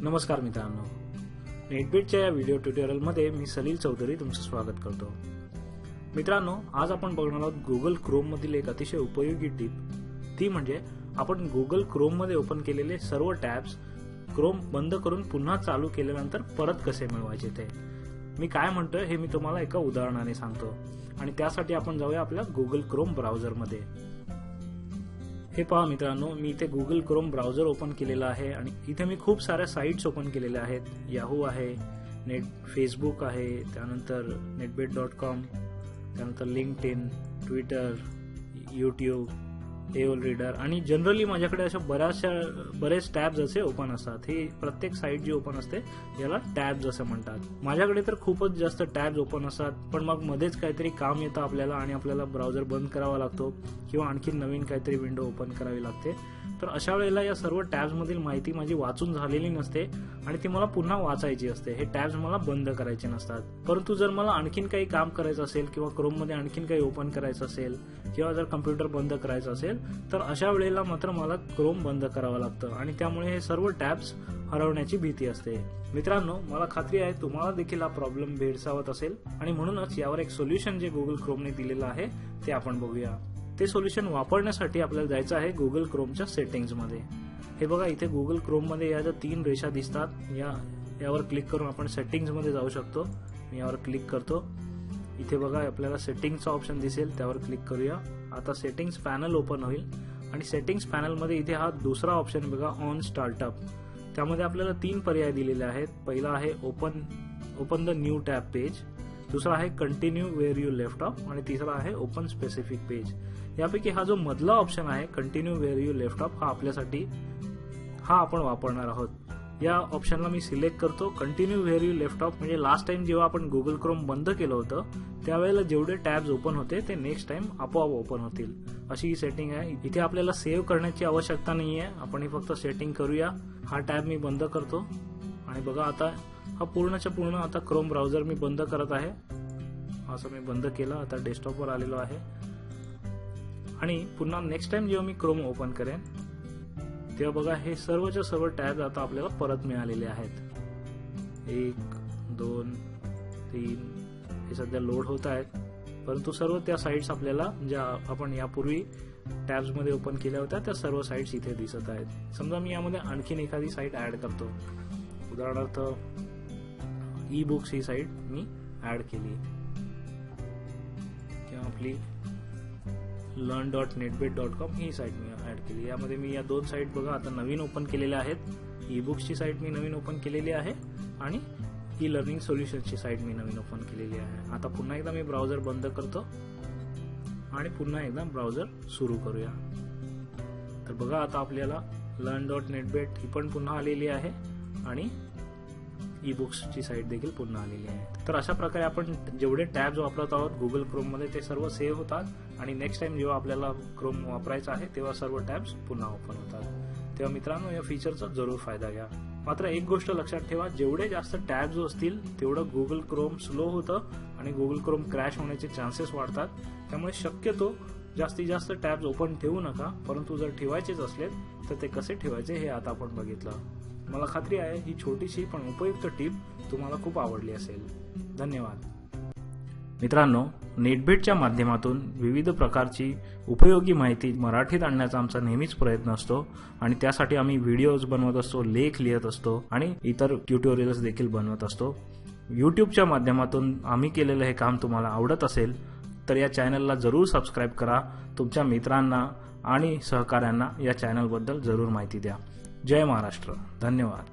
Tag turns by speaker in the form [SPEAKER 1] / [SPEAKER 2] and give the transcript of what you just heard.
[SPEAKER 1] नमस्कार मित्रांनो, नेटबीटच्या या व्हिडिओ ट्युटोरियलमध्ये मी सलील चौधरी तुमचं स्वागत करतो। मित्रांनो, आज आपण बघणार आहोत गुगल क्रोम मधील एक अतिशय उपयोगी टिप। ती म्हणजे आपण गुगल क्रोम मध्ये ओपन केलेले सर्व टॅब्स क्रोम बंद करून पुन्हा चालू केल्यानंतर परत कसे मिळवायचे ते। मी काय म्हणतोय हे मी तुम्हाला एका उदाहरणाने सांगतो आणि त्यासाठी आपण जाऊया आपल्या गुगल क्रोम ब्राउझर मध्ये। हे पहा मित्रांनो, मी इथे गुगल क्रोम ब्राउझर ओपन केलेला आहे आणि इथे मी खूप साऱ्या साइट्स ओपन केलेल्या आहेत। याहू आहे, फेसबुक आहे, त्यानंतर netbit.com, त्यानंतर लिंक्डइन, ट्विटर, यूट्यूब, एओल रीडर आणि जनरली माझ्याकडे अशा बरेच टॅब्स असे ओपन असतात। हे प्रत्येक साइट जी ओपन असते याला टॅब्स असं म्हणतात। माझ्याकडे तर खूपच जास्त टॅब्स ओपन असतात, पण मग मध्येच काहीतरी काम येतं आपल्याला आणि आपल्याला ब्राउझर बंद करावा लागतो किंवा आणखी नवीन काहीतरी विंडो ओपन करावी लागते। तर अशा वेळेला या सर्व टॅब्स मधील माहिती माझी वाचून झालेली नसते आणि ती मला पुन्हा वाचायची असते। हे टॅब्स मला बंद करायचे नसतात। परंतु जर मला आणखीन काही काम करायचं असेल किंवा क्रोम मध्ये आणखीन काही ओपन करायचं असेल किंवा जर कम्प्युटर बंद करायचं असेल तर अशा वेळेला मात्र मला क्रोम बंद करावं लागतं आणि त्यामुळे हे सर्व टॅब्स हरवण्याची भीती असते। मित्रांनो, मला खात्री आहे तुम्हाला देखील हा प्रॉब्लेम भेडसावत असेल आणि म्हणूनच यावर एक सोल्युशन जे गुगल क्रोमने दिलेलं आहे ते आपण बघूया। ते सोल्युशन वापरण्यासाठी आपल्याला जायचं आहे गुगल क्रोमच्या सेटिंग्ज मध्ये। हे बघा, इथे गुगल क्रोम मध्ये या ज्या 3 रेषा दिसतात यावर क्लिक करून आपण सेटिंग्ज मध्ये जाऊ शकतो। मी यावर क्लिक करतो। इथे बघा आपल्याला सेटिंग्जचा ऑप्शन दिसेल, त्यावर क्लिक करूया। आता सेटिंग्ज पॅनल ओपन होईल आणि सेटिंग्ज पॅनल मध्ये इथे हा दुसरा ऑप्शन बघा, ऑन स्टार्टअप। त्यामध्ये आपल्याला 3 पर्याय दिलेले आहेत। पहिला आहे open the new tab page, दुसरा आहे continue where you left off आणि तिसरा आहे ओपन स्पेसिफिक पेज। यापैकी हा जो मधला ऑप्शन आहे continue where you left off हा आपण वापरणार आहोत। या ऑप्शनला मी सिलेक्ट करतो। Continue where you left off म्हणजे लास्ट टाइम जेव्हा आपण गुगल क्रोम बंद केलं होतं त्यावेळेला जेवढे टॅब्स ओपन होते ते नेक्स्ट टाइम आपोआप ओपन होतील, अशी ही सेटिंग आहे। इथे आपल्याला सेव्ह करण्याची आवश्यकता नाहीये, आपण ही फक्त सेटिंग करूया। हा टॅब मी बंद करतो आणि बघा आता हा पूर्णच्या पूर्ण आता क्रोम ब्राउझर मी बंद करत आहे। असं मी बंद केलं, आता डेस्कटॉपवर आलेलो आहे आणि पुन्हा नेक्स्ट टाइम जेव्हा मी क्रोम ओपन करेन तेव्हा बघा हे सर्वच्या सर्व टॅब्स आता आपल्याला परत मिळालेले आहेत। 1, 2, 3 हे सध्या लोड होत आहेत, परंतु सर्व त्या साइट्स आपल्याला ज्या आपण यापूर्वी टॅब्स मध्ये ओपन केल्या होत्या त्या सर्व साइट्स इथे दिसत आहेत। समजा मी यामध्ये आणखीन एखादी साइट ऍड करतो, उदाहरणार्थ ई बुक्स ही साइट मी ऍड केली किंवा आपली learn.netbit.com ही साइट मी ऍड केली। यामध्ये मी या 2 साइट बघा आता नवीन ओपन केलेल्या आहेत। ई बुक्सची साइट मी नवीन ओपन केलेली आहे आणि ई लर्निंग सोल्युशनची साइट मी नवीन ओपन केलेली आहे। आता पुन्हा एकदा मी ब्राउझर बंद करतो आणि पुन्हा एकदा ब्राउझर सुरू करूया। तर बघा आता आपल्याला learn.netbit ही पण पुन्हा आलेली आहे आणि ई बुक्सची साइट देखील पुन्हा आलेली आहे। तर अशा प्रकारे आपण जेवढे टॅब्स वापरत आहोत गुगल क्रोम मध्ये ते सर्व सेव्ह होतात आणि नेक्स्ट टाइम जेव्हा आपल्याला क्रोम वापरायचा आहे तेव्हा सर्व टॅब्स पुन्हा ओपन होतात। तेव्हा मित्रांनो, या फीचरचा जरूर फायदा घ्या। मात्र एक गोष्ट लक्षात ठेवा, जेवढे जास्त टॅब्स असतील तेवढं गुगल क्रोम स्लो होतं आणि गुगल क्रोम क्रॅश होण्याचे चान्सेस वाढतात। त्यामुळे शक्यतो जास्तीत जास्त टॅब्स ओपन ठेवू नका, परंतु जर ठेवायचेच असले तर ते कसे ठेवायचे हे आता आपण बघितलं। मला खात्री आहे ही छोटीशी पण उपयुक्त टिप तुम्हाला खूप आवडली असेल। धन्यवाद। मित्रांनो, नेटबीटच्या माध्यमातून विविध प्रकारची उपयोगी माहिती मराठीत आणण्याचा आमचा नेहमीच प्रयत्न असतो आणि त्यासाठी आम्ही व्हिडिओज बनवत असतो, लेख लिहित असतो आणि इतर ट्युटोरियल्स देखील बनवत असतो। यूट्यूबच्या माध्यमातून आम्ही केलेलं हे काम तुम्हाला आवडत असेल तर या चॅनलला जरूर सबस्क्राईब करा। तुमच्या मित्रांना आणि सहकाऱ्यांना या चॅनलबद्दल जरूर माहिती द्या। जय महाराष्ट्र। धन्यवाद।